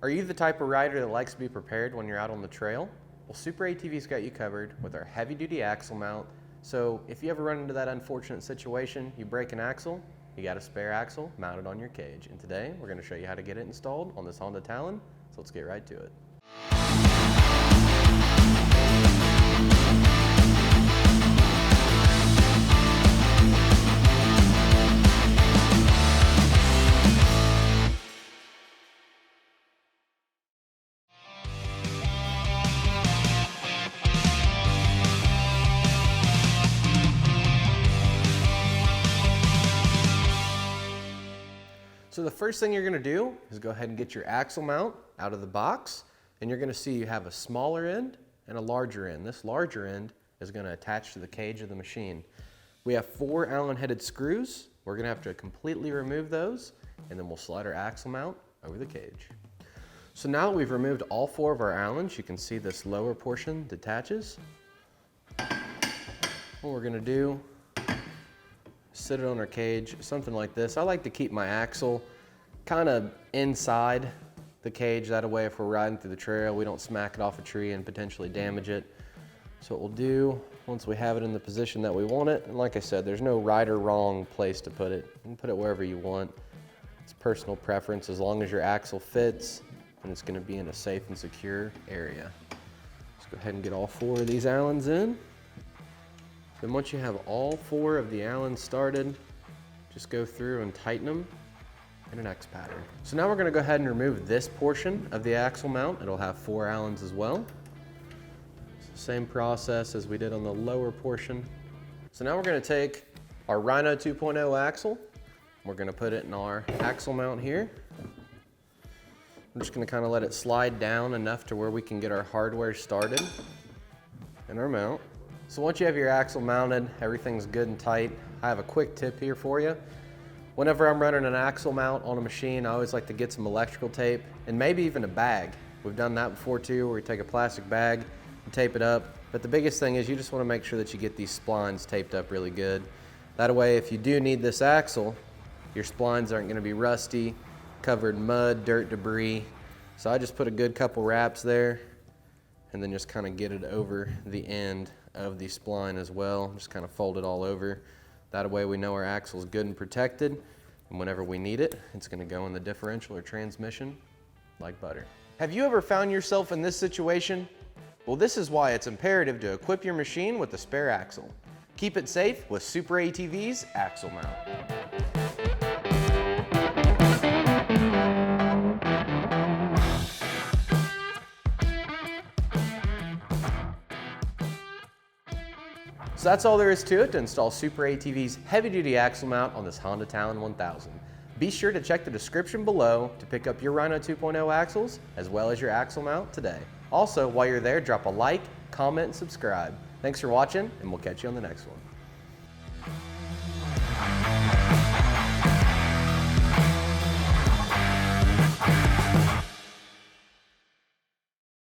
Are you the type of rider that likes to be prepared when you're out on the trail? Well, SuperATV's got you covered with our heavy-duty axle mount. So if you ever run into that unfortunate situation, you break an axle, you got a spare axle mounted on your cage. And today, we're going to show you how to get it installed on this Honda Talon. So let's get right to it. So the first thing you're going to do is go ahead and get your axle mount out of the box, and you're going to see you have a smaller end and a larger end. This larger end is going to attach to the cage of the machine. We have 4 Allen-headed screws. We're going to have to completely remove those, and then we'll slide our axle mount over the cage. So now that we've removed all 4 of our Allens, you can see this lower portion detaches. What we're going to do, sit it on our cage, something like this. I like to keep my axle kind of inside the cage. That way if we're riding through the trail, we don't smack it off a tree and potentially damage it. So what we'll do, once we have it in the position that we want it, and like I said, there's no right or wrong place to put it. You can put it wherever you want. It's personal preference as long as your axle fits and it's going to be in a safe and secure area. Let's go ahead and get all 4 of these Allens in. Then once you have all 4 of the Allens started, just go through and tighten them in an X pattern. So now we're going to go ahead and remove this portion of the axle mount. It'll have 4 Allens as well. Same process as we did on the lower portion. So now we're going to take our Rhino 2.0 axle. We're going to put it in our axle mount here. I'm just going to kind of let it slide down enough to where we can get our hardware started in our mount. So once you have your axle mounted, everything's good and tight, I have a quick tip here for you. Whenever I'm running an axle mount on a machine, I always like to get some electrical tape and maybe even a bag. We've done that before too, where we take a plastic bag and tape it up. But the biggest thing is you just want to make sure that you get these splines taped up really good. That way, if you do need this axle, your splines aren't going to be rusty, covered in mud, dirt, debris. So I just put a good couple wraps there and then just kind of get it over the end of the spline as well. Just kind of fold it all over. That way we know our axle is good and protected, and whenever we need it, it's going to go in the differential or transmission like butter. Have you ever found yourself in this situation? Well, this is why it's imperative to equip your machine with a spare axle. Keep it safe with SuperATV's axle mount. So that's all there is to it to install SuperATV's heavy-duty axle mount on this Honda Talon 1000. Be sure to check the description below to pick up your Rhino 2.0 axles as well as your axle mount today. Also, while you're there, drop a like, comment, and subscribe. Thanks for watching, and we'll catch you on the next one.